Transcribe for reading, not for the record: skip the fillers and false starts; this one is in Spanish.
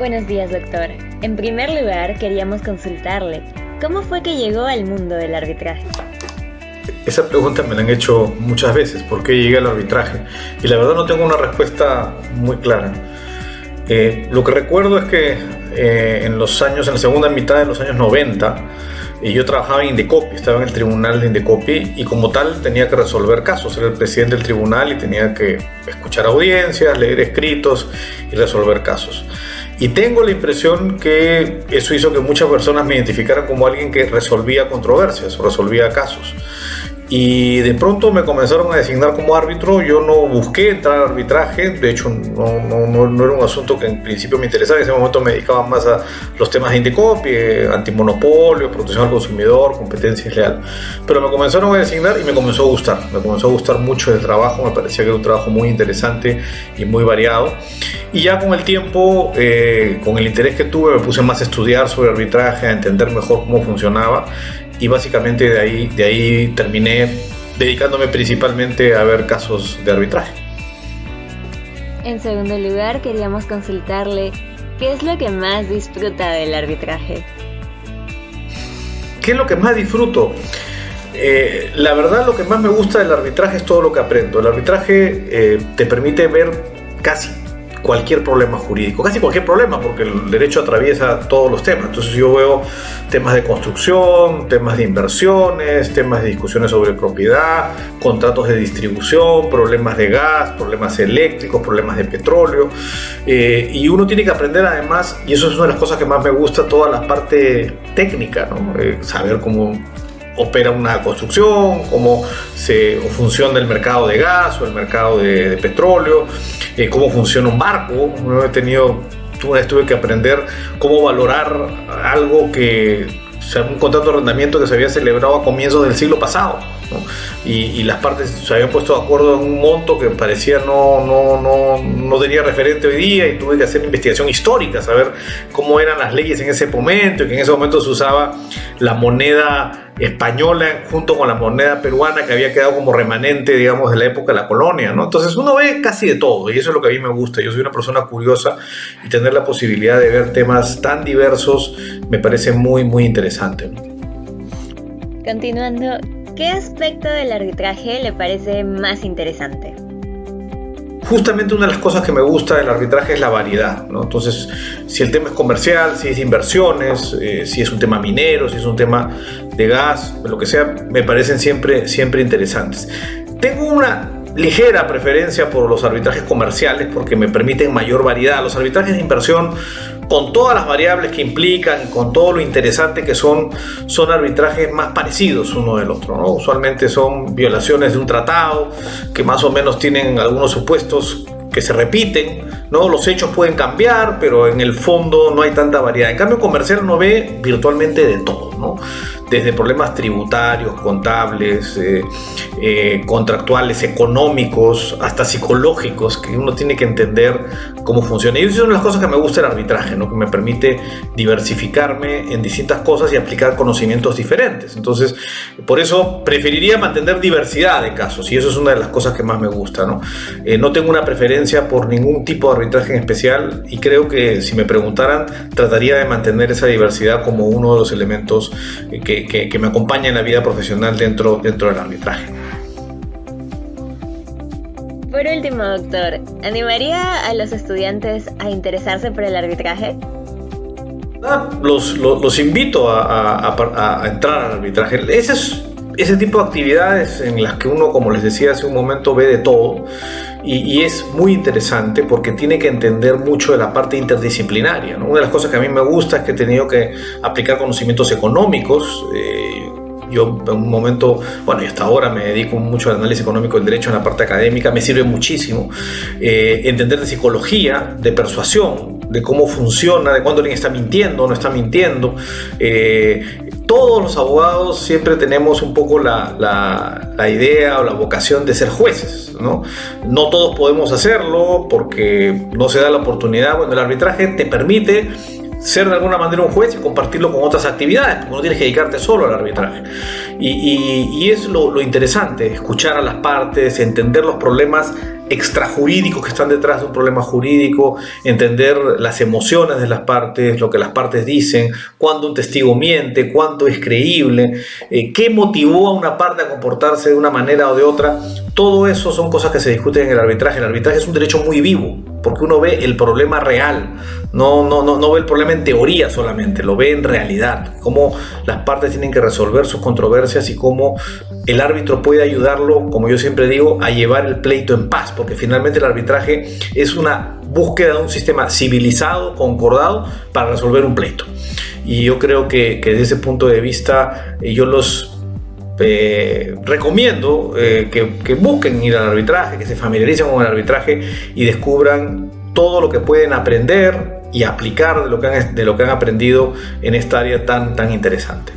Buenos días, doctor. En primer lugar, queríamos consultarle, ¿cómo fue que llegó al mundo del arbitraje? Esa pregunta me la han hecho muchas veces, ¿por qué llegué al arbitraje? Y la verdad no tengo una respuesta muy clara. Lo que recuerdo es que en la segunda mitad de los años 90, yo trabajaba en Indecopi, estaba en el tribunal de Indecopi y como tal tenía que resolver casos, era el presidente del tribunal y tenía que escuchar audiencias, leer escritos y resolver casos. Y tengo la impresión que eso hizo que muchas personas me identificaran como alguien que resolvía controversias o resolvía casos. Y de pronto me comenzaron a designar como árbitro. Yo no busqué entrar al arbitraje, de hecho no era un asunto que en principio me interesaba. En ese momento me dedicaba más a los temas de Indecopi, antimonopolio, protección al consumidor, competencia desleal. Pero me comenzaron a designar y me comenzó a gustar mucho el trabajo. Me parecía que era un trabajo muy interesante y muy variado. Y ya con el tiempo, con el interés que tuve, me puse más a estudiar sobre arbitraje, a entender mejor cómo funcionaba. Y básicamente de ahí terminé dedicándome principalmente a ver casos de arbitraje. En segundo lugar, queríamos consultarle, ¿qué es lo que más disfruta del arbitraje? ¿Qué es lo que más disfruto? La verdad, lo que más me gusta del arbitraje es todo lo que aprendo. El arbitraje te permite ver casi cualquier problema jurídico, casi cualquier problema, porque el derecho atraviesa todos los temas. Entonces yo veo temas de construcción, temas de inversiones, temas de discusiones sobre propiedad, contratos de distribución, problemas de gas, problemas eléctricos, problemas de petróleo, y uno tiene que aprender además, y eso es una de las cosas que más me gusta, toda la parte técnica, ¿no? Saber cómo opera una construcción, cómo funciona el mercado de gas o el mercado de petróleo, cómo funciona un barco. Una vez tuve que aprender cómo valorar algo un contrato de arrendamiento que se había celebrado a comienzos del siglo pasado, ¿no? Y las partes se habían puesto de acuerdo en un monto que parecía no tenía referente hoy día, y tuve que hacer investigación histórica, saber cómo eran las leyes en ese momento, y que en ese momento se usaba la moneda española junto con la moneda peruana que había quedado como remanente, digamos, de la época de la colonia, ¿no? Entonces uno ve casi de todo, y eso es lo que a mí me gusta. Yo soy una persona curiosa y tener la posibilidad de ver temas tan diversos me parece muy, muy interesante, ¿no? Continuando, ¿qué aspecto del arbitraje le parece más interesante? Justamente una de las cosas que me gusta del arbitraje es la variedad, ¿no? Entonces, si el tema es comercial, si es de inversiones, si es un tema minero, si es un tema de gas, lo que sea, me parecen siempre interesantes. Tengo una ligera preferencia por los arbitrajes comerciales porque me permiten mayor variedad. Los arbitrajes de inversión, con todas las variables que implican, con todo lo interesante que son arbitrajes más parecidos uno del otro, ¿no? Usualmente son violaciones de un tratado que más o menos tienen algunos supuestos que se repiten, ¿no? Los hechos pueden cambiar, pero en el fondo no hay tanta variedad. En cambio, comercial uno ve virtualmente de todo, ¿no? Desde problemas tributarios, contables, contractuales, económicos, hasta psicológicos, que uno tiene que entender cómo funciona. Y eso es una de las cosas que me gusta del arbitraje, ¿no? Que me permite diversificarme en distintas cosas y aplicar conocimientos diferentes. Entonces, por eso preferiría mantener diversidad de casos, y eso es una de las cosas que más me gusta, ¿no? No tengo una preferencia por ningún tipo de arbitraje en especial, y creo que si me preguntaran, trataría de mantener esa diversidad como uno de los elementos que me acompaña en la vida profesional dentro del arbitraje. Por último, doctor, ¿animaría a los estudiantes a interesarse por el arbitraje? Los invito a entrar al arbitraje. Ese tipo de actividades en las que uno, como les decía hace un momento, ve de todo, y es muy interesante porque tiene que entender mucho de la parte interdisciplinaria, ¿no? Una de las cosas que a mí me gusta es que he tenido que aplicar conocimientos económicos. Yo en un momento, y hasta ahora me dedico mucho al análisis económico del derecho en la parte académica, me sirve muchísimo entender de psicología, de persuasión, de cómo funciona, de cuándo alguien está mintiendo o no está mintiendo. Todos los abogados siempre tenemos un poco la idea o la vocación de ser jueces, ¿no? No todos podemos hacerlo porque no se da la oportunidad. Bueno, el arbitraje te permite ser de alguna manera un juez y compartirlo con otras actividades, porque no tienes que dedicarte solo al arbitraje. Y es lo interesante, escuchar a las partes, entender los problemas extrajurídicos que están detrás de un problema jurídico, entender las emociones de las partes, lo que las partes dicen, cuándo un testigo miente, cuánto es creíble, qué motivó a una parte a comportarse de una manera o de otra. Todo eso son cosas que se discuten en el arbitraje. El arbitraje es un derecho muy vivo, porque uno ve el problema real, no ve el problema en teoría solamente, lo ve en realidad, cómo las partes tienen que resolver sus controversias y cómo el árbitro puede ayudarlo, como yo siempre digo, a llevar el pleito en paz, porque finalmente el arbitraje es una búsqueda de un sistema civilizado, concordado, para resolver un pleito. Y yo creo que desde ese punto de vista yo los recomiendo que busquen ir al arbitraje, que se familiaricen con el arbitraje y descubran todo lo que pueden aprender y aplicar de lo que han aprendido en esta área tan interesante.